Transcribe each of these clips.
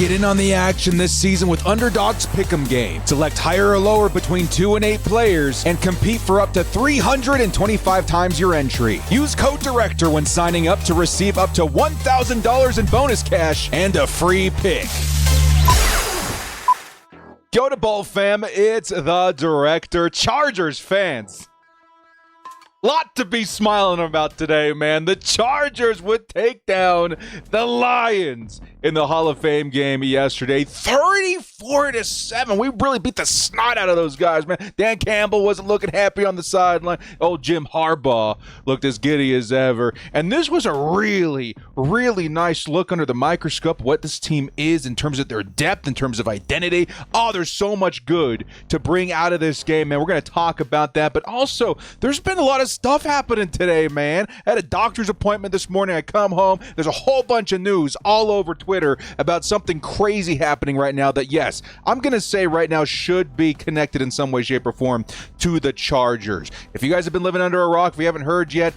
Get in on the action this season with Underdog's Pick'em game. Select higher or lower between 2 and 8 players and compete for up to 325 times your entry. Use code DIRECTOR when signing up to receive up to $1,000 in bonus cash and a free pick. Go to Bowl fam, it's the Director. Chargers fans, lot to be smiling about today, man. The Chargers would take down the Lions in the Hall of Fame game yesterday, 34-7. We really beat the snot out of those guys, man. Dan Campbell wasn't looking happy on the sideline. Old Jim Harbaugh looked as giddy as ever. And this was a really, really nice look under the microscope what this team is in terms of their depth, in terms of identity. Oh, there's so much good to bring out of this game, man. We're going to talk about that. But also, there's been a lot of stuff happening today, man. I had a doctor's appointment this morning. I come home. There's a whole bunch of news all over Twitter about something crazy happening right now that, yes, I'm going to say right now should be connected in some way, shape, or form to the Chargers. If you guys have been living under a rock, if you haven't heard yet,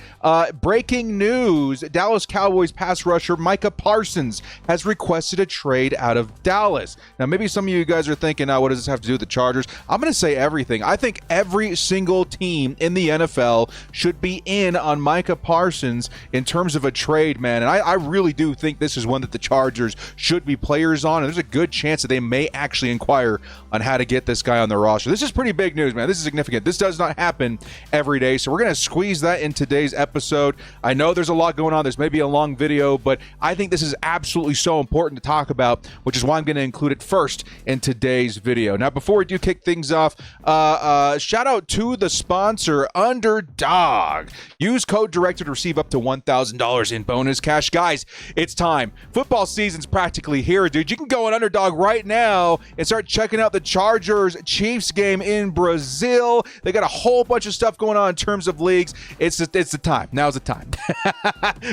breaking news, Dallas Cowboys pass rusher Micah Parsons has requested a trade out of Dallas. Now, maybe some of you guys are thinking, what does this have to do with the Chargers? I'm going to say everything. I think every single team in the NFL should be in on Micah Parsons in terms of a trade, man. And I really do think this is one that the Chargers should be players on, and there's a good chance that they may actually inquire on how to get this guy on their roster. This is pretty big news, man. This is significant. This does not happen every day, so we're going to squeeze that in today's episode. I know there's a lot going on. This may be a long video, but I think this is absolutely so important to talk about, which is why I'm going to include it first in today's video. Now, before we do kick things off, shout out to the sponsor, Underdog. Use code DIRECTOR to receive up to $1,000 in bonus cash. Guys, it's time. Football season's practically here, dude. You can go on Underdog right now and start checking out the Chargers-Chiefs game in Brazil. They got a whole bunch of stuff going on in terms of leagues. It's the time. Now's the time.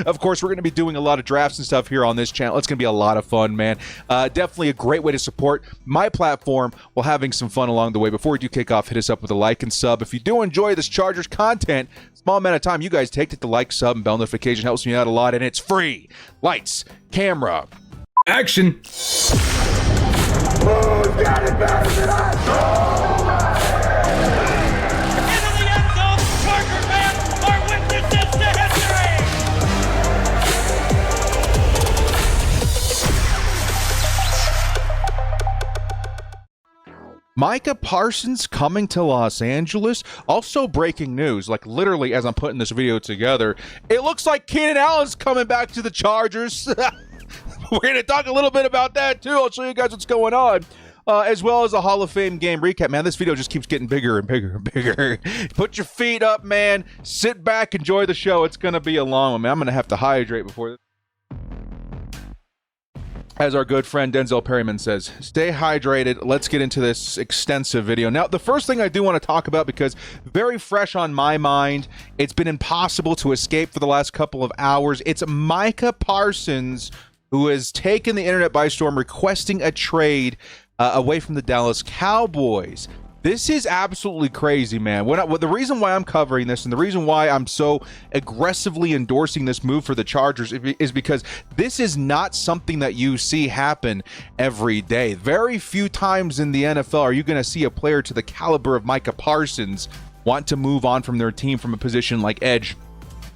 Of course, we're going to be doing a lot of drafts and stuff here on this channel. It's going to be a lot of fun, man. Definitely a great way to support my platform while having some fun along the way. Before we do kick off, hit us up with a like and sub. If you do enjoy this Chargers content, small amount of time you guys take to like, sub, and bell notification helps me out a lot, and it's free. Lights, camera, action. Who's got it better than us? Into the end zone, Charger fans are witnesses to history. Micah Parsons coming to Los Angeles. Also breaking news, like literally as I'm putting this video together, it looks like Keenan Allen's coming back to the Chargers. We're going to talk a little bit about that too. I'll show you guys what's going on. As well as a Hall of Fame game recap. Man, this video just keeps getting bigger and bigger and bigger. Put your feet up, man. Sit back, enjoy the show. It's going to be a long one, man. I'm going to have to hydrate before this. As our good friend Denzel Perryman says, stay hydrated. Let's get into this extensive video. Now, the first thing I do want to talk about, because very fresh on my mind, it's been impossible to escape for the last couple of hours. It's Micah Parsons, who has taken the internet by storm, requesting a trade away from the Dallas Cowboys. This is absolutely crazy, man. The reason why I'm covering this and the reason why I'm so aggressively endorsing this move for the Chargers is because this is not something that you see happen every day. Very few times in the NFL are you going to see a player to the caliber of Micah Parsons want to move on from their team from a position like edge.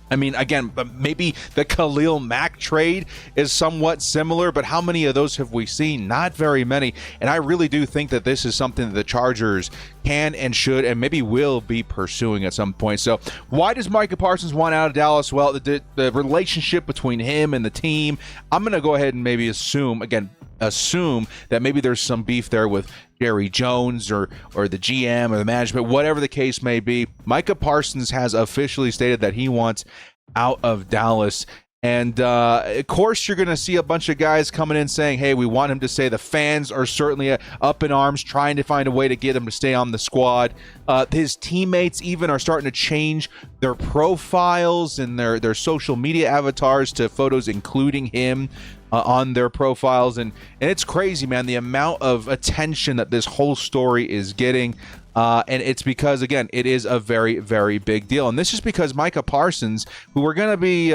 I mean, again, maybe the Khalil Mack trade is somewhat similar, but how many of those have we seen? Not very many. And I really do think that this is something that the Chargers can and should and maybe will be pursuing at some point. So why does Micah Parsons want out of Dallas? Well, the relationship between him and the team, I'm going to go ahead and maybe assume that maybe there's some beef there with Jerry Jones or the GM or the management, whatever the case may be. Micah Parsons has officially stated that he wants out of Dallas. And of course, you're going to see a bunch of guys coming in saying, hey, we want him to stay. The fans are certainly up in arms, trying to find a way to get him to stay on the squad. His teammates even are starting to change their profiles and their social media avatars to photos including him on their profiles. And it's crazy, man, the amount of attention that this whole story is getting. And it's because, again, it is a very, very big deal. And this is because Micah Parsons, who we're going to be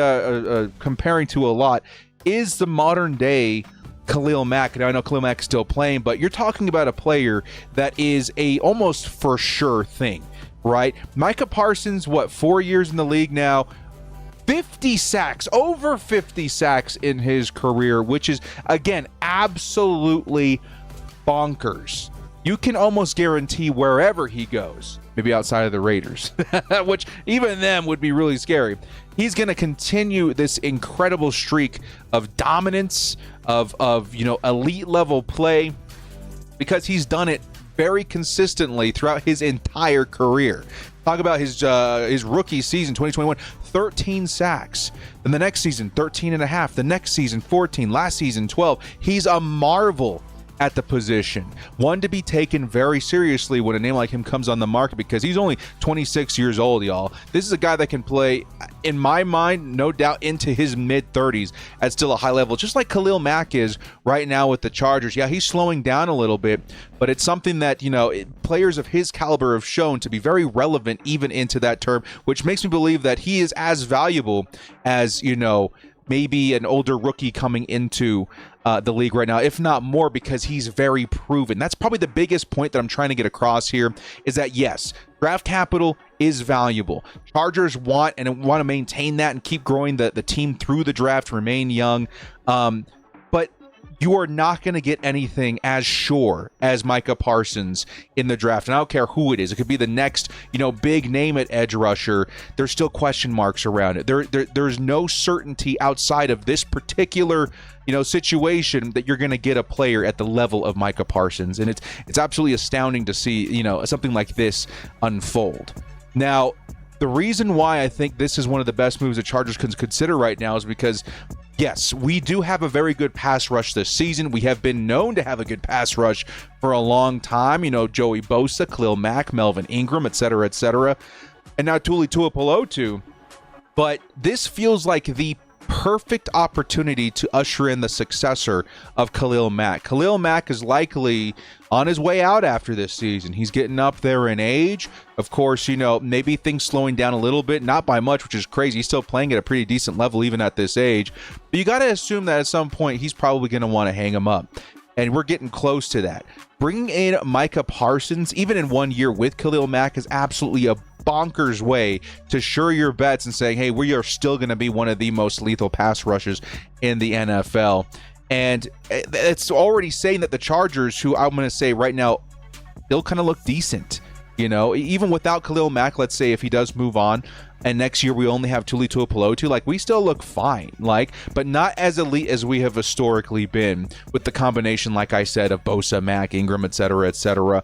comparing to a lot, is the modern day Khalil Mack. Now, I know Khalil Mack is still playing, but you're talking about a player that is a almost for sure thing, right? Micah Parsons, 4 years in the league now, 50 sacks, over 50 sacks in his career, which is, again, absolutely bonkers. You can almost guarantee wherever he goes, maybe outside of the Raiders, which even them would be really scary, he's going to continue this incredible streak of dominance, of elite level play, because he's done it very consistently throughout his entire career. Talk about his rookie season, 2021, 13 sacks. Then the next season, 13 and a half. The next season, 14. Last season, 12. He's a marvel at the position. One to be taken very seriously when a name like him comes on the market, because he's only 26 years old, y'all. This is a guy that can play, in my mind, no doubt into his mid-30s at still a high level, just like Khalil Mack is right now with the Chargers. Yeah, he's slowing down a little bit, but it's something that, players of his caliber have shown to be very relevant even into that term, which makes me believe that he is as valuable as, maybe an older rookie coming into the league right now, if not more, because he's very proven. That's probably the biggest point that I'm trying to get across here, is that yes, draft capital is valuable. Chargers want to maintain that and keep growing the team through the draft, remain young. But you are not going to get anything as sure as Micah Parsons in the draft. And I don't care who it is. It could be the next, big name at edge rusher. There's still question marks around it. There's no certainty outside of this particular, situation that you're going to get a player at the level of Micah Parsons. And it's absolutely astounding to see, something like this unfold. Now, the reason why I think this is one of the best moves the Chargers can consider right now is because, yes, we do have a very good pass rush this season. We have been known to have a good pass rush for a long time. Joey Bosa, Khalil Mack, Melvin Ingram, et cetera, and now Tuli Tuipulotu. But this feels like the perfect opportunity to usher in the successor of Khalil Mack. Khalil Mack is likely on his way out after this season. He's getting up there in age. Of course, maybe things slowing down a little bit, not by much, which is crazy. He's still playing at a pretty decent level even at this age. But you got to assume that at some point he's probably going to want to hang him up. And we're getting close to that. Bringing in Micah Parsons, even in 1 year with Khalil Mack, is absolutely a bonkers way to sure your bets and saying, hey, we are still going to be one of the most lethal pass rushers in the NFL. And it's already saying that the Chargers, who I'm going to say right now, they'll kind of look decent. Even without Khalil Mack, let's say if he does move on and next year we only have Tuli Tuipulotu, we still look fine, but not as elite as we have historically been with the combination, like I said, of Bosa, Mack, Ingram, et cetera.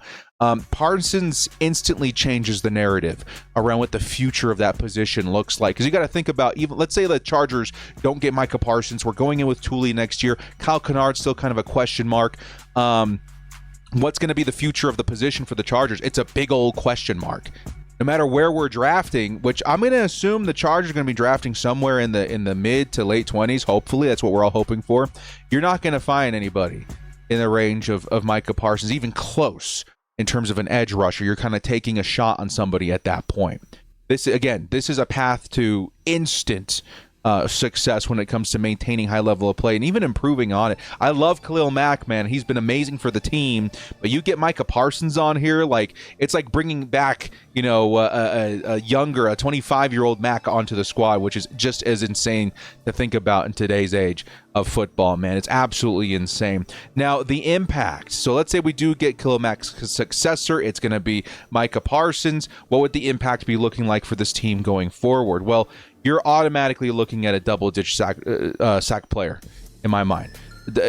Parsons instantly changes the narrative around what the future of that position looks like. Because you got to think about, even let's say the Chargers don't get Micah Parsons. We're going in with Tuli next year. Kyle Canard still kind of a question mark. What's going to be the future of the position for the Chargers? It's a big old question mark. No matter where we're drafting, which I'm going to assume the Chargers are going to be drafting somewhere in the mid to late 20s. Hopefully, that's what we're all hoping for. You're not going to find anybody in the range of Micah Parsons, even close in terms of an edge rusher. You're kind of taking a shot on somebody at that point. This is a path to instant success when it comes to maintaining high level of play and even improving on it. I love Khalil Mack, man. He's been amazing for the team, but you get Micah Parsons on here, it's like bringing back, a younger, a 25-year-old Mack onto the squad, which is just as insane to think about in today's age of football, man. It's absolutely insane. Now, the impact. So let's say we do get Khalil Mack's successor. It's going to be Micah Parsons. What would the impact be looking like for this team going forward? Well, you're automatically looking at a double-digit sack player, in my mind.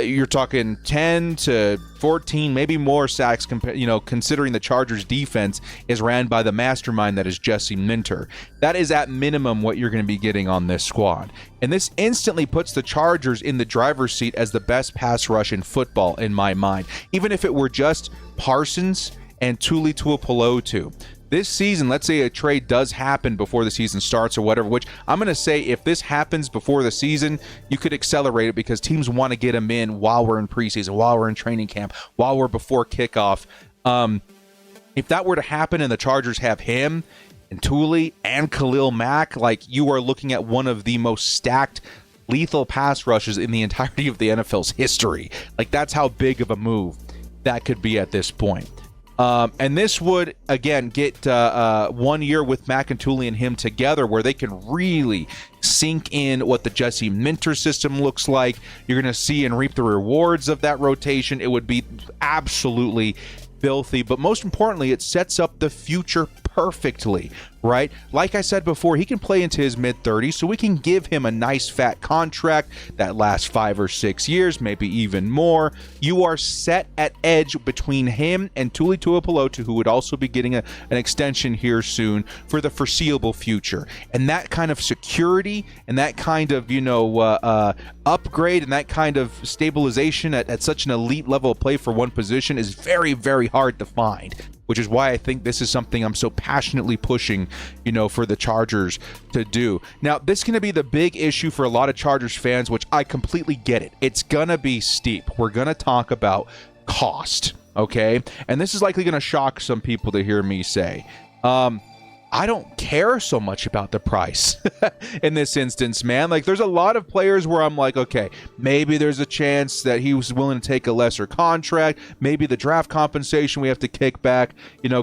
You're talking 10 to 14, maybe more sacks, considering the Chargers' defense is ran by the mastermind that is Jesse Minter. That is at minimum what you're going to be getting on this squad. And this instantly puts the Chargers in the driver's seat as the best pass rush in football, in my mind. Even if it were just Parsons and Tuli Tuipulotu. This season, let's say a trade does happen before the season starts or whatever, which I'm going to say if this happens before the season, you could accelerate it because teams want to get him in while we're in preseason, while we're in training camp, while we're before kickoff. If that were to happen and the Chargers have him and Tuli and Khalil Mack, you are looking at one of the most stacked lethal pass rushes in the entirety of the NFL's history. Like, that's how big of a move that could be at this point. And this would, again, get 1 year with Mack and Tully and him together where they can really sink in what the Jesse Minter system looks like. You're going to see and reap the rewards of that rotation. It would be absolutely filthy, but most importantly, it sets up the future perfectly, right? Like I said before, he can play into his mid-30s, so we can give him a nice fat contract that lasts 5 or 6 years, maybe even more. You are set at edge between him and Tuli Tuipulotu, who would also be getting an extension here soon for the foreseeable future. And that kind of security and that kind of, upgrade and that kind of stabilization at such an elite level of play for one position is very, very hard to find, which is why I think this is something I'm so passionately pushing, for the Chargers to do. Now, this is going to be the big issue for a lot of Chargers fans, which I completely get it. It's going to be steep. We're going to talk about cost, okay? And this is likely going to shock some people to hear me say. I don't care so much about the price in this instance, man. Like, there's a lot of players where I'm like, okay, maybe there's a chance that he was willing to take a lesser contract. Maybe the draft compensation we have to kick back,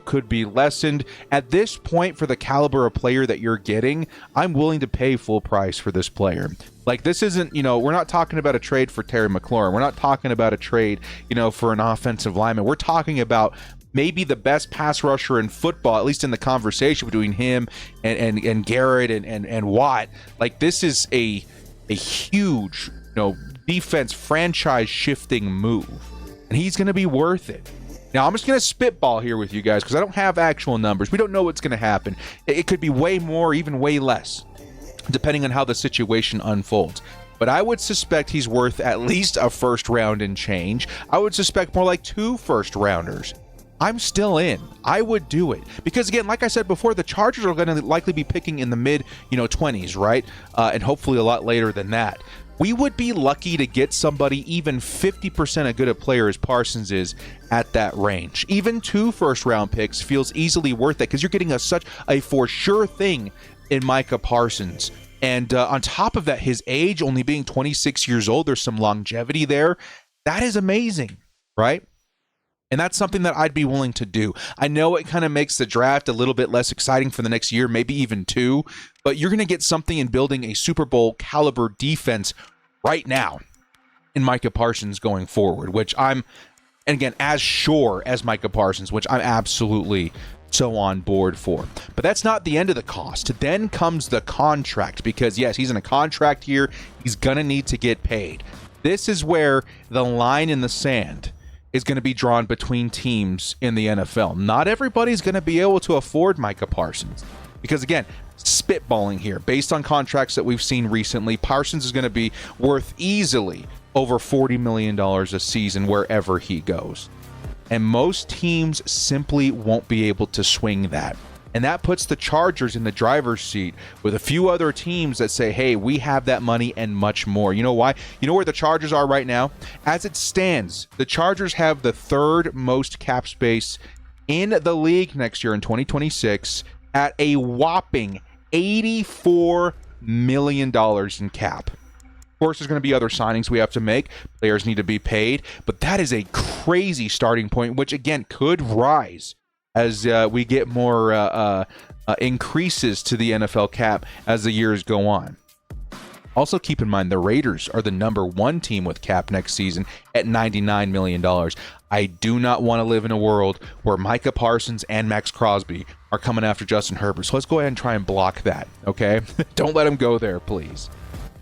could be lessened. At this point, for the caliber of player that you're getting, I'm willing to pay full price for this player. Like, this isn't, we're not talking about a trade for Terry McLaurin. We're not talking about a trade, for an offensive lineman. We're talking about maybe the best pass rusher in football, at least in the conversation between him and Garrett and Watt. Like, this is a huge, defense franchise shifting move, and he's going to be worth it. Now, I'm just going to spitball here with you guys because I don't have actual numbers. We don't know what's going to happen. It could be way more, even way less, depending on how the situation unfolds. But I would suspect he's worth at least a first round and change. I would suspect more like 2 first rounders. I'm still in. I would do it. Because, again, like I said before, the Chargers are going to likely be picking in the mid, 20s, right? And hopefully a lot later than that. We would be lucky to get somebody even 50% as good a player as Parsons is at that range. Even 2 first-round picks feels easily worth it because you're getting such a for sure thing in Micah Parsons. And on top of that, his age only being 26 years old, there's some longevity there. That is amazing, right? And that's something that I'd be willing to do. I know it kind of makes the draft a little bit less exciting for the next year, maybe even 2, but you're going to get something in building a Super Bowl caliber defense right now in Micah Parsons going forward, which I'm, and again, as sure as Micah Parsons, which I'm absolutely so on board for. But that's not the end of the cost. Then comes the contract, because yes, he's in a contract year. He's going to need to get paid. This is where the line in the sand is going to be drawn between teams in the NFL. Not everybody's going to be able to afford Micah Parsons. Because again, spitballing here, based on contracts that we've seen recently, Parsons is going to be worth easily over $40 million a season wherever he goes. And most teams simply won't be able to swing that. And that puts the Chargers in the driver's seat with a few other teams that say, hey, we have that money and much more. You know why? You know where the Chargers are right now? As it stands, the Chargers have the 3rd most cap space in the league next year in 2026 at a whopping $84 million in cap. Of course, there's going to be other signings we have to make. Players need to be paid. But that is a crazy starting point, which, again, could rise as we get more increases to the NFL cap as the years go on. Also, keep in mind, the Raiders are the number 1 team with cap next season at $99 million. I do not want to live in a world where Micah Parsons and Max Crosby are coming after Justin Herbert. So let's go ahead and try and block that, okay? Don't let him go there, please.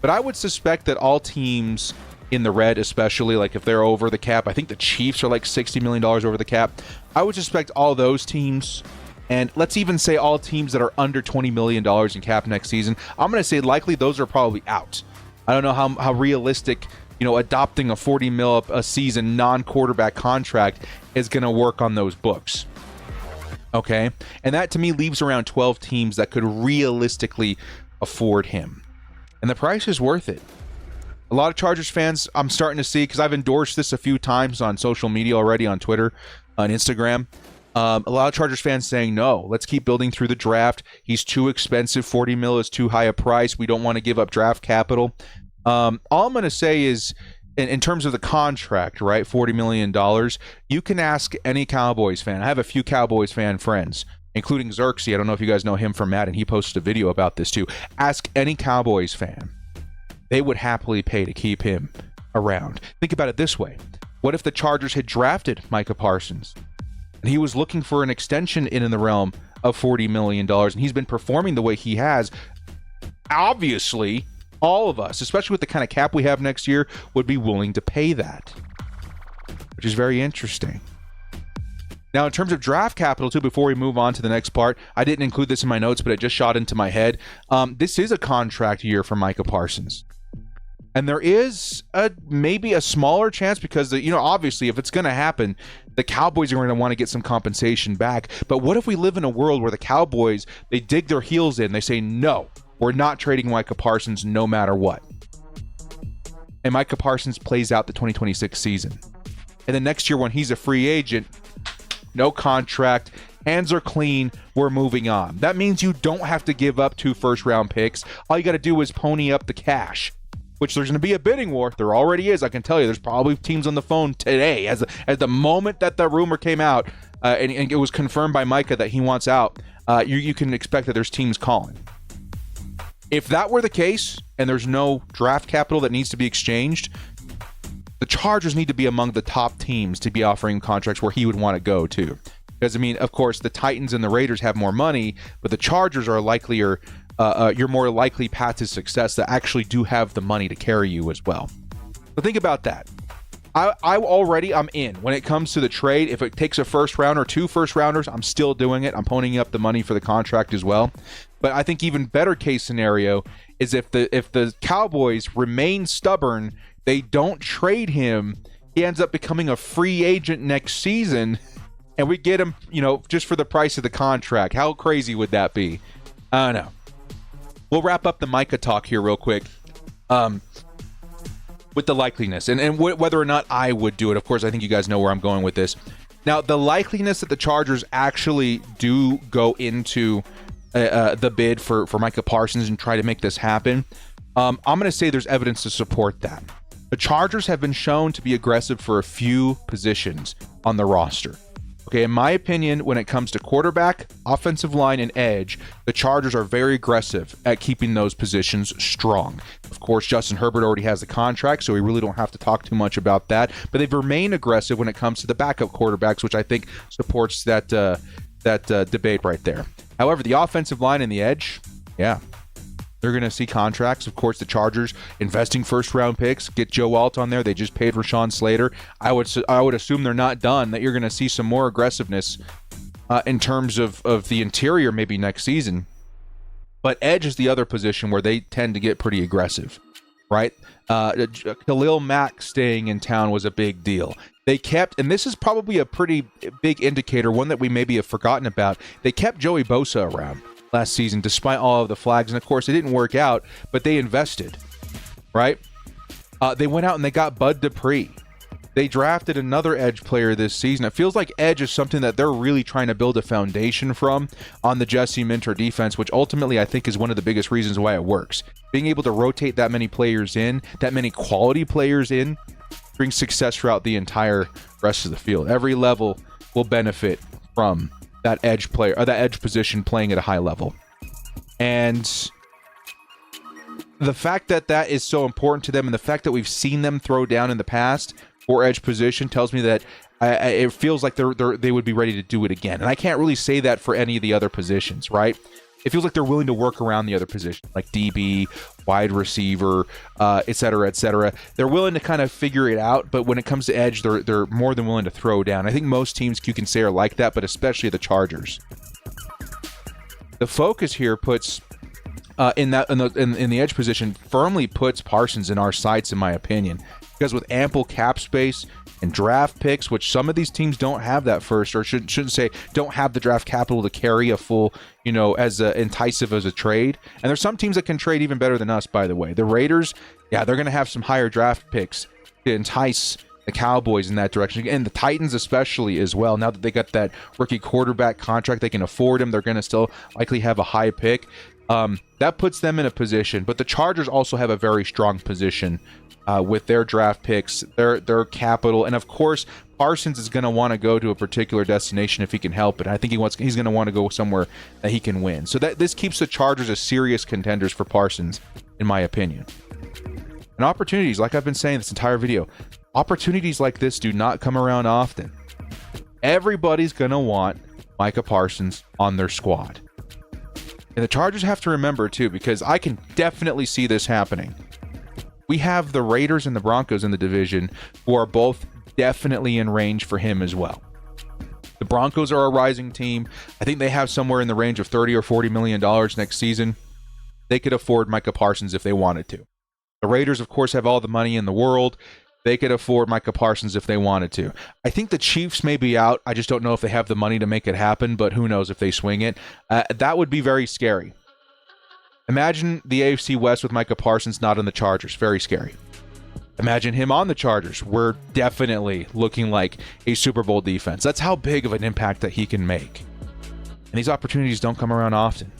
But I would suspect that all teams in the red, especially, like if they're over the cap, I think the Chiefs are like $60 million over the cap. I would suspect all those teams, and let's even say all teams that are under $20 million in cap next season, I'm going to say likely those are probably out. I don't know how realistic, adopting a $40 million a season non-quarterback contract is going to work on those books. Okay? And that to me leaves around 12 teams that could realistically afford him. And the price is worth it. A lot of Chargers fans I'm starting to see, because I've endorsed this a few times on social media already, on Twitter, on Instagram. A lot of Chargers fans saying, no, let's keep building through the draft. He's too expensive. $40 million is too high a price. We don't want to give up draft capital. All I'm going to say is, in terms of the contract, right, $40 million, you can ask any Cowboys fan. I have a few Cowboys fan friends, including Xerxes. I don't know if you guys know him from Madden. He posted a video about this too. Ask any Cowboys fan. They would happily pay to keep him around. Think about it this way. What if the Chargers had drafted Micah Parsons and he was looking for an extension in the realm of $40 million, and he's been performing the way he has? Obviously, all of us, especially with the kind of cap we have next year, would be willing to pay that, which is very interesting. Now, in terms of draft capital, too, before we move on to the next part, I didn't include this in my notes, but it just shot into my head. This is a contract year for Micah Parsons. And there is maybe a smaller chance because, obviously, if it's going to happen, the Cowboys are going to want to get some compensation back. But what if we live in a world where the Cowboys, they dig their heels in, they say, no, we're not trading Micah Parsons no matter what. And Micah Parsons plays out the 2026 season. And then next year when he's a free agent, no contract, hands are clean, we're moving on. That means you don't have to give up 2 first-round picks. All you got to do is pony up the cash, which there's going to be a bidding war. There already is. I can tell you there's probably teams on the phone today. As the moment that the rumor came out and it was confirmed by Micah that he wants out, you can expect that there's teams calling. If that were the case and there's no draft capital that needs to be exchanged, the Chargers need to be among the top teams to be offering contracts where he would want to go to. Because, of course, the Titans and the Raiders have more money, but the Chargers are likelier, you're more likely path to success that actually do have the money to carry you as well. So think about that. I'm in. When it comes to the trade, if it takes a first rounder, 2 first rounders, I'm still doing it. I'm ponying up the money for the contract as well. But I think even better case scenario is if the Cowboys remain stubborn, they don't trade him, he ends up becoming a free agent next season, and we get him, just for the price of the contract. How crazy would that be? I don't know. We'll wrap up the Micah talk here real quick. With the likeliness and whether or not I would do it. Of course, I think you guys know where I'm going with this. Now, the likeliness that the Chargers actually do go into the bid for Micah Parsons and try to make this happen, I'm going to say there's evidence to support that. The Chargers have been shown to be aggressive for a few positions on the roster. Okay, in my opinion, when it comes to quarterback, offensive line, and edge, the Chargers are very aggressive at keeping those positions strong. Of course, Justin Herbert already has a contract, so we really don't have to talk too much about that. But they've remained aggressive when it comes to the backup quarterbacks, which I think supports that debate right there. However, the offensive line and the edge, yeah, they're going to see contracts. Of course, the Chargers investing first-round picks. Get Joe Alt on there. They just paid Rashawn Slater. I would assume they're not done, that you're going to see some more aggressiveness in terms of the interior maybe next season. But edge is the other position where they tend to get pretty aggressive, right? Khalil Mack staying in town was a big deal. They kept, and this is probably a pretty big indicator, one that we maybe have forgotten about, they kept Joey Bosa around last season, despite all of the flags. And of course, it didn't work out, but they invested, right? They went out and they got Bud Dupree. They drafted another edge player this season. It feels like edge is something that they're really trying to build a foundation from on the Jesse Minter defense, which ultimately I think is one of the biggest reasons why it works. Being able to rotate that many players in, that many quality players in, brings success throughout the entire rest of the field. Every level will benefit from that edge player or that edge position playing at a high level. And the fact that that is so important to them, and the fact that we've seen them throw down in the past for edge position, tells me that it feels like they would be ready to do it again. And I can't really say that for any of the other positions, right? It feels like they're willing to work around the other positions, like DB, wide receiver, et cetera, et cetera. They're willing to kind of figure it out, but when it comes to edge, they're more than willing to throw down. I think most teams you can say are like that, but especially the Chargers. The focus here puts in the edge position firmly puts Parsons in our sights, in my opinion, because with ample cap space and draft picks, which some of these teams don't have that first, or shouldn't say don't have the draft capital to carry a full, as enticing as a trade. And there's some teams that can trade even better than us, by the way. The Raiders, yeah, they're going to have some higher draft picks to entice the Cowboys in that direction, and the Titans especially as well. Now that they got that rookie quarterback contract, they can afford him. They're going to still likely have a high pick. That puts them in a position. But the Chargers also have a very strong position with their draft picks, their capital, and of course, Parsons is going to want to go to a particular destination if he can help it. I think he's going to want to go somewhere that he can win. So this keeps the Chargers as serious contenders for Parsons, in my opinion. And opportunities, like I've been saying this entire video, opportunities like this do not come around often. Everybody's going to want Micah Parsons on their squad. And the Chargers have to remember, too, because I can definitely see this happening. We have the Raiders and the Broncos in the division who are both definitely in range for him as well. The Broncos are a rising team. I think they have somewhere in the range of $30 or $40 million next season. They could afford Micah Parsons if they wanted to. The Raiders, of course, have all the money in the world. They could afford Micah Parsons if they wanted to. I think the Chiefs may be out. I just don't know if they have the money to make it happen, but who knows if they swing it. That would be very scary. Imagine the AFC West with Micah Parsons not on the Chargers. Very scary. Imagine him on the Chargers. We're definitely looking like a Super Bowl defense. That's how big of an impact that he can make. And these opportunities don't come around often.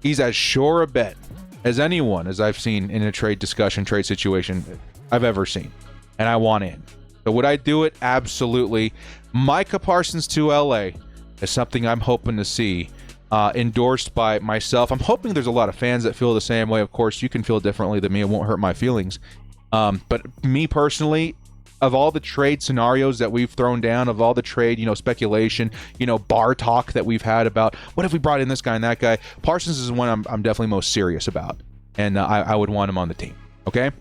He's as sure a bet as anyone, as I've seen in a trade situation I've ever seen. And I want in. So would I do it? Absolutely. Micah Parsons to LA is something I'm hoping to see endorsed by myself. I'm hoping there's a lot of fans that feel the same way. Of course, you can feel differently than me. It won't hurt my feelings. But me personally, of all the trade scenarios that we've thrown down, of all the trade, speculation, bar talk that we've had about what if we brought in this guy and that guy, Parsons is one I'm definitely most serious about. And I would want him on the team. Okay?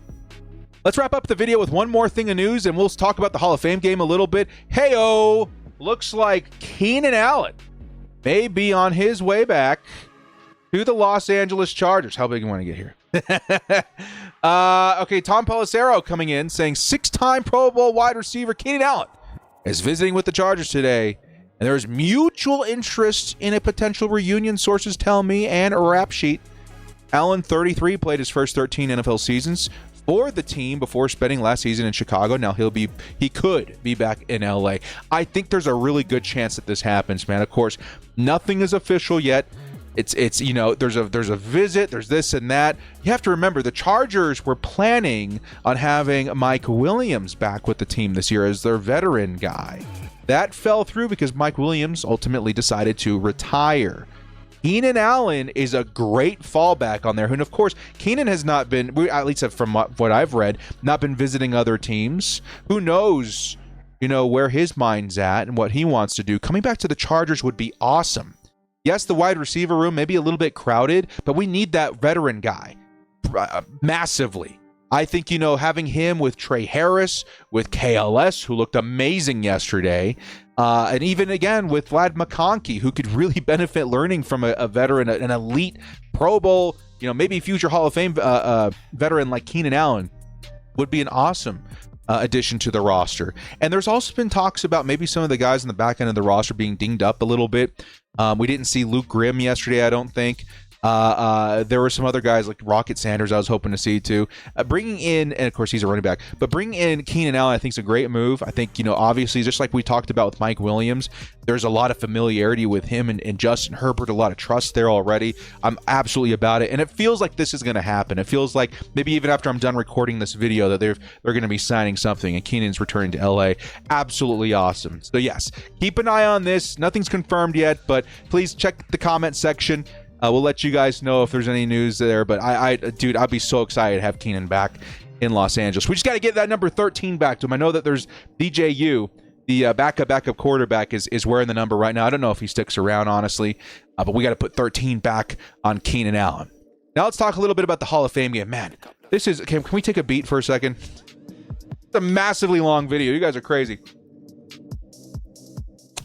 Let's wrap up the video with one more thing of news, and we'll talk about the Hall of Fame game a little bit. Hey-oh! Looks like Keenan Allen may be on his way back to the Los Angeles Chargers. How big do you want to get here? Okay, Tom Pelissero coming in saying 6-time Pro Bowl wide receiver Keenan Allen is visiting with the Chargers today, and there is mutual interest in a potential reunion, sources tell me, and a rap sheet. Allen, 33, played his first 13 NFL seasons for the team before spending last season in Chicago. Now he could be back in LA. I think there's a really good chance that this happens, man. Of course, nothing is official yet. It's there's a visit, there's this and that. You have to remember the Chargers were planning on having Mike Williams back with the team this year as their veteran guy. That fell through because Mike Williams ultimately decided to retire. Keenan Allen is a great fallback on there. And of course, Keenan has not been, at least from what I've read, not been visiting other teams. Who knows, where his mind's at and what he wants to do. Coming back to the Chargers would be awesome. Yes, the wide receiver room may be a little bit crowded, but we need that veteran guy massively. I think, having him with Trey Harris, with KLS, who looked amazing yesterday, and even again with Vlad McConkey, who could really benefit learning from a veteran, an elite Pro Bowl, maybe future Hall of Fame veteran like Keenan Allen would be an awesome addition to the roster. And there's also been talks about maybe some of the guys in the back end of the roster being dinged up a little bit. We didn't see Luke Grimm yesterday, I don't think. There were some other guys like Rocket Sanders I was hoping to see too. Bringing in, and of course he's a running back, but bringing in Keenan Allen I think is a great move. I think, obviously just like we talked about with Mike Williams, there's a lot of familiarity with him and Justin Herbert, a lot of trust there already. I'm absolutely about it. And it feels like this is going to happen. It feels like maybe even after I'm done recording this video that they're going to be signing something and Keenan's returning to LA. Absolutely awesome. So yes, keep an eye on this. Nothing's confirmed yet, but please check the comment section. We'll let you guys know if there's any news there, but dude, I'd be so excited to have Keenan back in Los Angeles. We just got to get that number 13 back to him. I know that there's DJU, the backup quarterback, is wearing the number right now. I don't know if he sticks around, honestly, but we got to put 13 back on Keenan Allen. Now let's talk a little bit about the Hall of Fame game. Man, this is, can we take a beat for a second? It's a massively long video. You guys are crazy.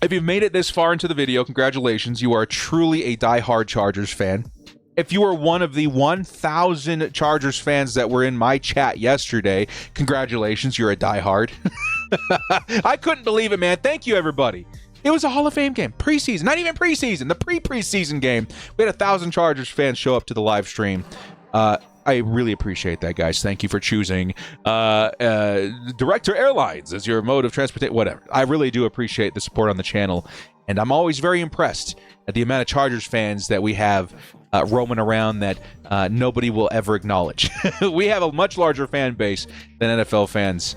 If you've made it this far into the video, congratulations. You are truly a diehard Chargers fan. If you are one of the 1,000 Chargers fans that were in my chat yesterday, congratulations, you're a diehard. I couldn't believe it, man. Thank you, everybody. It was a Hall of Fame game. Preseason, not even preseason, the pre-preseason game. We had 1,000 Chargers fans show up to the live stream. I really appreciate that, guys. Thank you for choosing Director Airlines as your mode of transportation. Whatever. I really do appreciate the support on the channel, and I'm always very impressed at the amount of Chargers fans that we have roaming around that nobody will ever acknowledge. We have a much larger fan base than NFL fans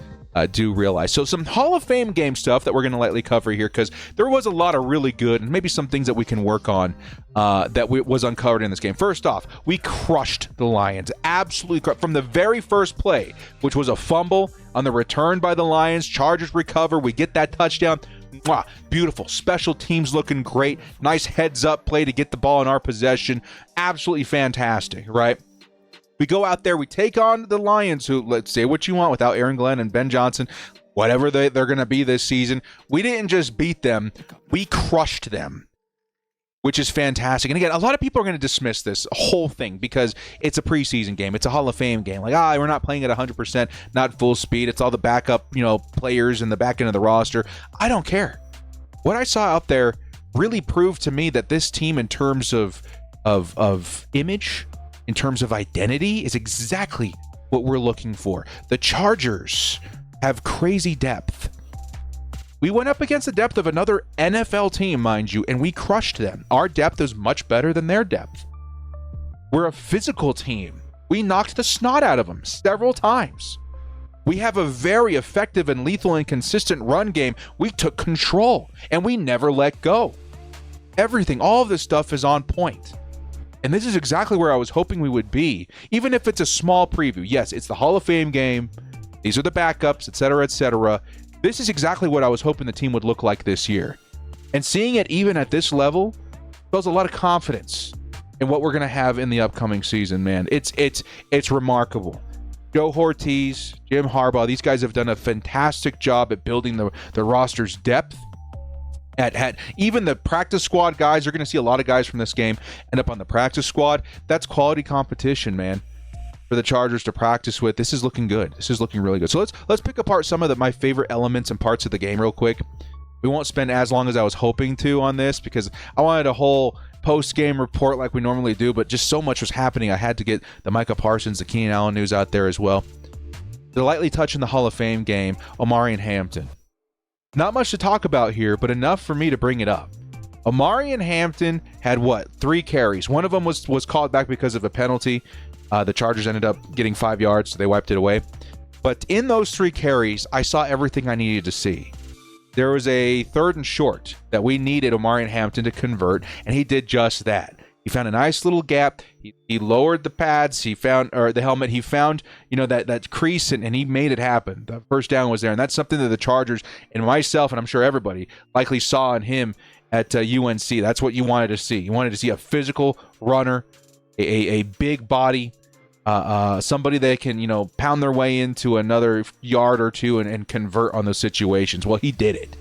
do realize. So some Hall of Fame game stuff that we're going to lightly cover here, because there was a lot of really good and maybe some things that we can work on that was uncovered in this game. First off, we crushed the Lions. Absolutely crushed. From the very first play, which was a fumble on the return by the Lions, Chargers recover, we get that touchdown. Mwah, beautiful. Special teams looking great. Nice heads-up play to get the ball in our possession. Absolutely fantastic, right? We go out there, we take on the Lions, who, let's say what you want, without Aaron Glenn and Ben Johnson, whatever they're going to be this season. We didn't just beat them, we crushed them, which is fantastic. And again, a lot of people are going to dismiss this whole thing because it's a preseason game. It's a Hall of Fame game. Like, we're not playing at 100%, not full speed. It's all the backup, players in the back end of the roster. I don't care. What I saw out there really proved to me that this team, in terms of image, in terms of identity, is exactly what we're looking for. The Chargers have crazy depth. We went up against the depth of another NFL team, mind you, and we crushed them. Our depth is much better than their depth. We're a physical team. We knocked the snot out of them several times. We have a very effective and lethal and consistent run game. We took control, and we never let go. Everything, all of this stuff is on point. And this is exactly where I was hoping we would be, even if it's a small preview. Yes, it's the Hall of Fame game. These are the backups, etc., etc. This is exactly what I was hoping the team would look like this year. And seeing it even at this level builds a lot of confidence in what we're going to have in the upcoming season, man. It's remarkable. Joe Ortiz, Jim Harbaugh, these guys have done a fantastic job at building the roster's depth. At even the practice squad guys, you're going to see a lot of guys from this game end up on the practice squad. That's quality competition, man, for the Chargers to practice with. This is looking good. This is looking really good. So let's pick apart some of my favorite elements and parts of the game real quick. We won't spend as long as I was hoping to on this because I wanted a whole post-game report like we normally do, but just so much was happening. I had to get the Micah Parsons, the Keenan Allen news out there as well. To lightly touch in the Hall of Fame game, Omari and Hampton. Not much to talk about here, but enough for me to bring it up. Omari and Hampton had 3 carries. One of them was called back because of a penalty. The Chargers ended up getting 5 yards, so they wiped it away. But in those 3 carries, I saw everything I needed to see. There was a 3rd and short that we needed Omari and Hampton to convert, and he did just that. He found a nice little gap. He lowered the pads. He found, or the helmet. He found, that crease, and he made it happen. The first down was there, and that's something that the Chargers and myself, and I'm sure everybody, likely saw in him at UNC. That's what you wanted to see. You wanted to see a physical runner, a big body, somebody that can, pound their way into another yard or two and convert on those situations. Well, he did it.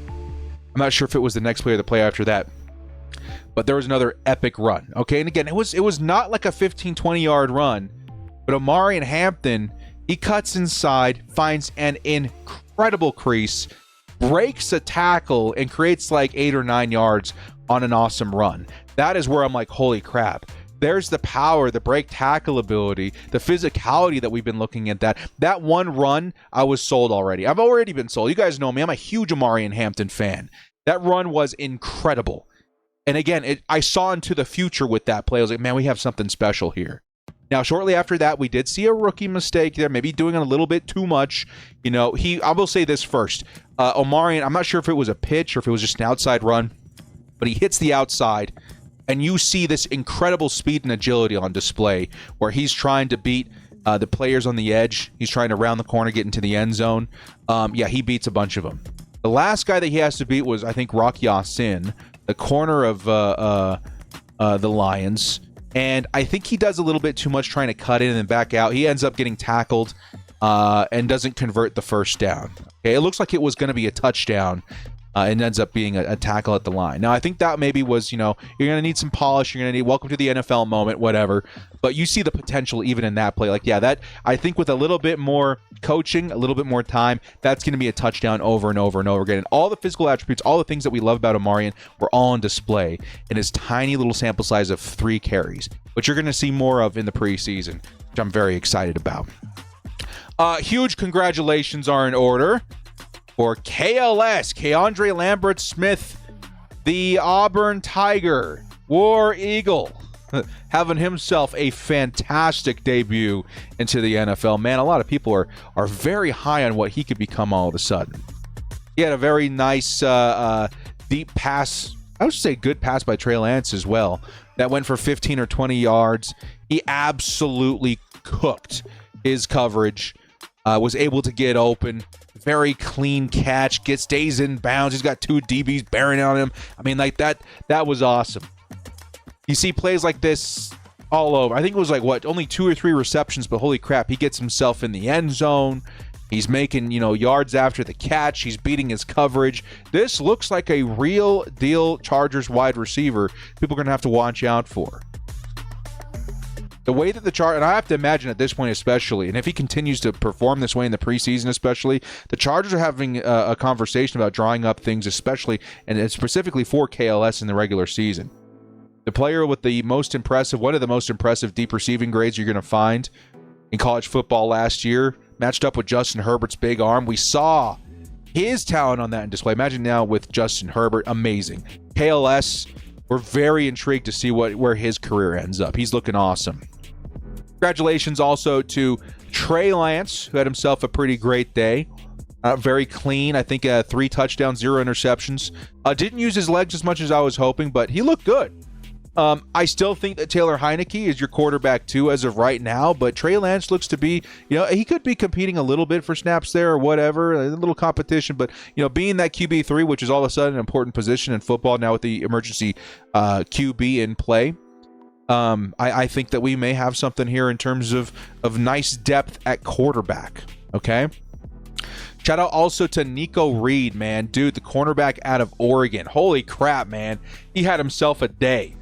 I'm not sure if it was the next play or the play after that, but there was another epic run. Okay, and again, it was not like a 15-20 yard run, but Omari and Hampton, he cuts inside, finds an incredible crease, breaks a tackle, and creates like 8 or 9 yards on an awesome run. That is where I'm like, holy crap. There's the power, the break tackle ability, the physicality that we've been looking at. That one run, I was sold already. I've already been sold. You guys know me. I'm a huge Omari and Hampton fan. That run was incredible. And again, I saw into the future with that play. I was like, man, we have something special here. Now, shortly after that, we did see a rookie mistake there, maybe doing a little bit too much. I will say this first. Omari, I'm not sure if it was a pitch or if it was just an outside run, but he hits the outside, and you see this incredible speed and agility on display where he's trying to beat the players on the edge. He's trying to round the corner, get into the end zone. He beats a bunch of them. The last guy that he has to beat was, I think, Rock Ya-Sin, the corner of the Lions. And I think he does a little bit too much trying to cut in and then back out. He ends up getting tackled and doesn't convert the first down. Okay, it looks like it was going to be a touchdown. and ends up being a tackle at the line. Now, I think that maybe was, you're going to need some polish. You're going to need welcome to the NFL moment, whatever. But you see the potential even in that play. Like, yeah, that I think with a little bit more coaching, a little bit more time, that's going to be a touchdown over and over and over again. And all the physical attributes, all the things that we love about Omarion were all on display in his tiny little sample size of 3 carries, which you're going to see more of in the preseason, which I'm very excited about. Huge congratulations are in order for KLS, Keandre Lambert-Smith, the Auburn Tiger, War Eagle, having himself a fantastic debut into the NFL. Man, a lot of people are very high on what he could become all of a sudden. He had a very nice deep pass, I would say good pass by Trey Lance as well, that went for 15 or 20 yards. He absolutely cooked his coverage, was able to get open. Very clean catch, stays in bounds. He's got 2 DBs bearing on him. I mean, like that was awesome. You see plays like this all over. I think it was only 2 or 3 receptions, but holy crap, he gets himself in the end zone. He's making, yards after the catch. He's beating his coverage. This looks like a real deal Chargers wide receiver people are going to have to watch out for. The way that and I have to imagine at this point especially, and if he continues to perform this way in the preseason especially, the Chargers are having a conversation about drawing up things especially, and specifically for KLS in the regular season. The player with one of the most impressive deep receiving grades you're going to find in college football last year, matched up with Justin Herbert's big arm. We saw his talent on that in display. Imagine now with Justin Herbert, amazing. KLS, we're very intrigued to see where his career ends up. He's looking awesome. Congratulations also to Trey Lance, who had himself a pretty great day. Very clean. I think 3 touchdowns, 0 interceptions. Didn't use his legs as much as I was hoping, but he looked good. I still think that Taylor Heineke is your quarterback too as of right now, but Trey Lance looks to be, he could be competing a little bit for snaps there or whatever, a little competition, but, being that QB3, which is all of a sudden an important position in football now with the emergency QB in play, I think that we may have something here in terms of nice depth at quarterback, okay? Shout out also to Nico Reed, man. Dude, the cornerback out of Oregon. Holy crap, man. He had himself a day.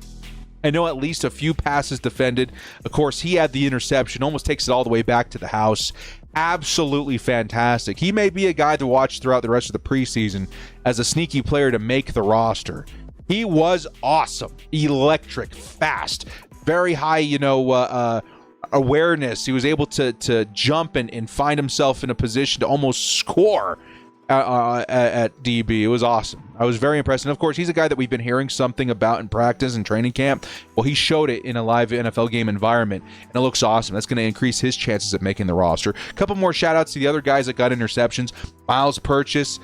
I know at least a few passes defended. Of course, he had the interception, almost takes it all the way back to the house. Absolutely fantastic. He may be a guy to watch throughout the rest of the preseason as a sneaky player to make the roster. He was awesome, electric, fast, very high, awareness. He was able to jump and find himself in a position to almost score at DB. It was awesome. I was very impressed. And of course, he's a guy that we've been hearing something about in practice and training camp. Well, he showed it in a live NFL game environment, and it looks awesome. That's going to increase his chances of making the roster. A couple more shout outs to the other guys that got interceptions. Miles Purchase,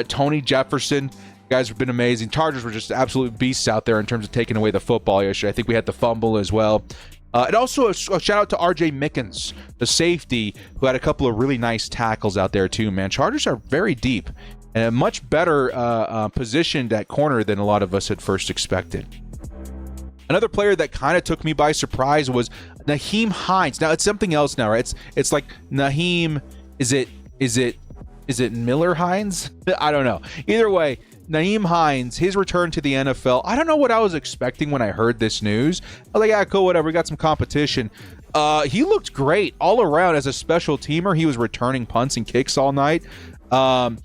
Tony Jefferson. You guys have been amazing. Chargers were just absolute beasts out there in terms of taking away the football yesterday. I think we had the fumble as well. And also a shout out to RJ Mickens, the safety, who had a couple of really nice tackles out there too, man. Chargers are very deep and much better positioned at corner than a lot of us had first expected. Another player that kind of took me by surprise was Nahm Hines. Now it's something else now, right? It's like Naheem, is it Miller Hines? I don't know. Either way, Nahm Hines, his return to the NFL. I don't know what I was expecting when I heard this news. I was like, yeah, cool, whatever. We got some competition. He looked great all around as a special teamer. He was returning punts and kicks all night.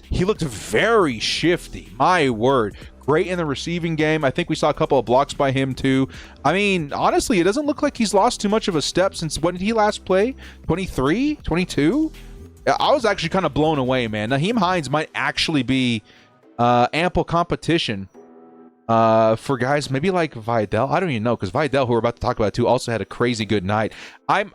He looked very shifty. My word. Great in the receiving game. I think we saw a couple of blocks by him too. I mean, honestly, it doesn't look like he's lost too much of a step since when did he last play? 23? 22? I was actually kind of blown away, man. Nahm Hines might actually be ample competition for guys maybe like Videll. I don't even know, because Videll, who we're about to talk about too, also had a crazy good night. I'm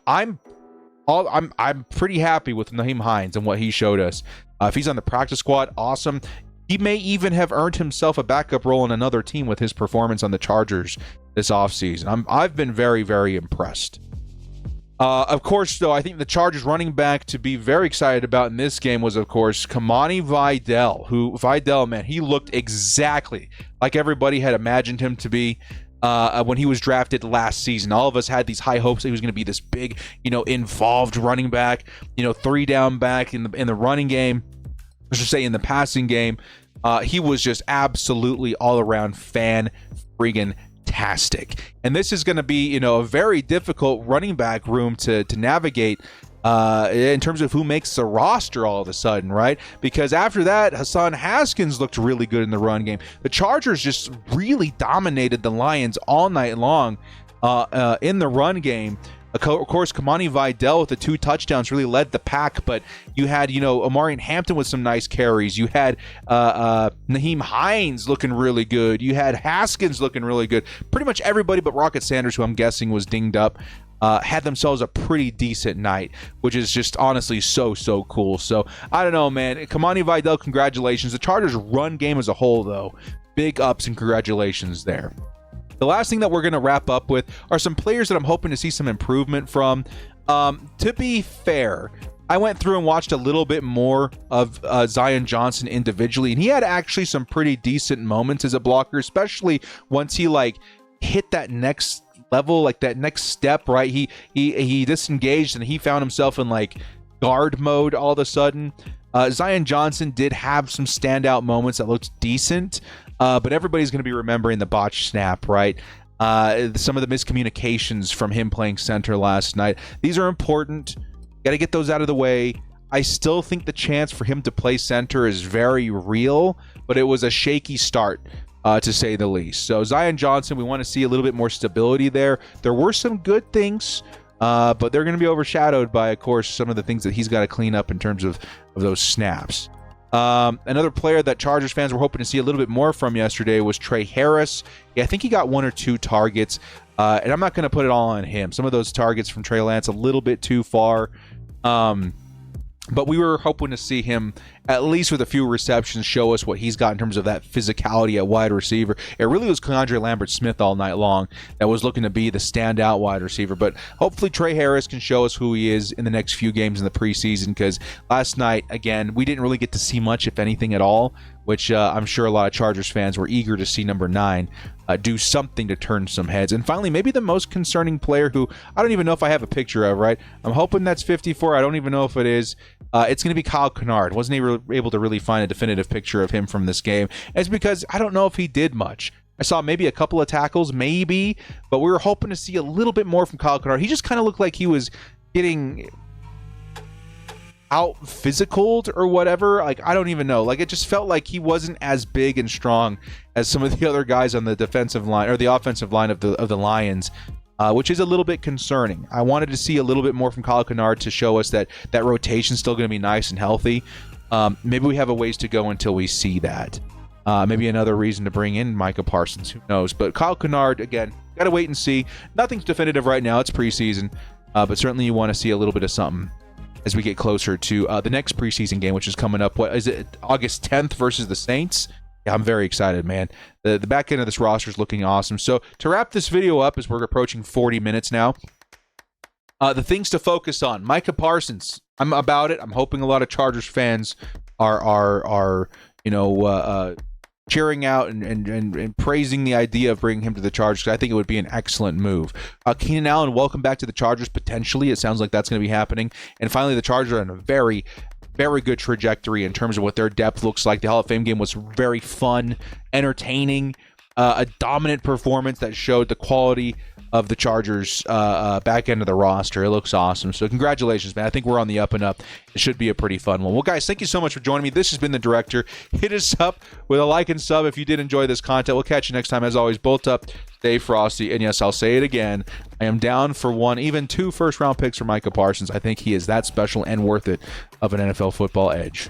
pretty happy with Nahm Hines and what he showed us. If he's on the practice squad, awesome. He may even have earned himself a backup role in another team with his performance on the Chargers this offseason. I've been very, very impressed. Of course, though, I think the Chargers running back to be very excited about in this game was, of course, Kamani Videll, man, he looked exactly like everybody had imagined him to be when he was drafted last season. All of us had these high hopes that he was going to be this big, involved running back, 3-down back in the running game. I should say in the passing game. He was just absolutely all around fan-friggin-tastic. And this is going to be, a very difficult running back room to navigate in terms of who makes the roster all of a sudden, right? Because after that, Hassan Haskins looked really good in the run game. The Chargers just really dominated the Lions all night long in the run game. Of course, Kamani Videll with the 2 touchdowns really led the pack, but you had, Omarion Hampton with some nice carries. You had Nahm Hines looking really good. You had Haskins looking really good. Pretty much everybody but Rocket Sanders, who I'm guessing was dinged up, had themselves a pretty decent night, which is just honestly so cool. So, I don't know, man. Kamani Videll, congratulations. The Chargers' run game as a whole, though, big ups and congratulations there. The last thing that we're going to wrap up with are some players that I'm hoping to see some improvement from. To be fair, I went through and watched a little bit more of Zion Johnson individually, and he had actually some pretty decent moments as a blocker, especially once he hit that next level, that next step, right? He disengaged and he found himself in guard mode all of a sudden. Zion Johnson did have some standout moments that looked decent, but everybody's going to be remembering the botched snap, right? Some of the miscommunications from him playing center last night. These are important. Got to get those out of the way. I still think the chance for him to play center is very real, but it was a shaky start, to say the least. So Zion Johnson, we want to see a little bit more stability there. There were some good things, but they're going to be overshadowed by, of course, some of the things that he's got to clean up in terms of those snaps. Another player that Chargers fans were hoping to see a little bit more from yesterday was Trey Harris. Yeah, I think he got 1 or 2 targets, and I'm not going to put it all on him. Some of those targets from Trey Lance a little bit too far. But we were hoping to see him, at least with a few receptions, show us what he's got in terms of that physicality at wide receiver. It really was Keandre Lambert-Smith all night long that was looking to be the standout wide receiver. But hopefully Trey Harris can show us who he is in the next few games in the preseason, because last night, again, we didn't really get to see much, if anything at all, which I'm sure a lot of Chargers fans were eager to see number 9 do something to turn some heads. And finally, maybe the most concerning player, who I don't even know if I have a picture of, right? I'm hoping that's 54. I don't even know if it is. It's going to be Kyle Canard. Wasn't able to really find a definitive picture of him from this game. And it's because I don't know if he did much. I saw maybe a couple of tackles, maybe, but we were hoping to see a little bit more from Kyle Canard. He just kind of looked like he was getting out physicaled or whatever. I don't even know. It just felt like he wasn't as big and strong as some of the other guys on the defensive line or the offensive line of the Lions, which is a little bit concerning. I wanted to see a little bit more from Kyle Canard to show us that rotation's still going to be nice and healthy. Maybe we have a ways to go until we see that. Maybe another reason to bring in Micah Parsons. Who knows? But Kyle Canard, again, got to wait and see. Nothing's definitive right now. It's preseason. But certainly you want to see a little bit of something as we get closer to the next preseason game, which is coming up. What is it? August 10th versus the Saints? Yeah, I'm very excited, man. The back end of this roster is looking awesome. So to wrap this video up, as we're approaching 40 minutes now, the things to focus on. Micah Parsons. I'm about it. I'm hoping a lot of Chargers fans are cheering out and praising the idea of bringing him to the Chargers, because I think it would be an excellent move. Keenan Allen, welcome back to the Chargers, potentially. It sounds like that's going to be happening. And finally, the Chargers are on a very, very good trajectory in terms of what their depth looks like. The Hall of Fame game was very fun, entertaining, a dominant performance that showed the quality of the Chargers back end of the roster. It looks awesome. So congratulations, man. I think we're on the up and up. It should be a pretty fun one. Well, guys, thank you so much for joining me. This has been The Director. Hit us up with a like and sub if you did enjoy this content. We'll catch you next time. As always, bolt up, stay frosty, and yes, I'll say it again. I am down for 1, even 2 first-round picks for Micah Parsons. I think he is that special and worth it of an NFL football edge.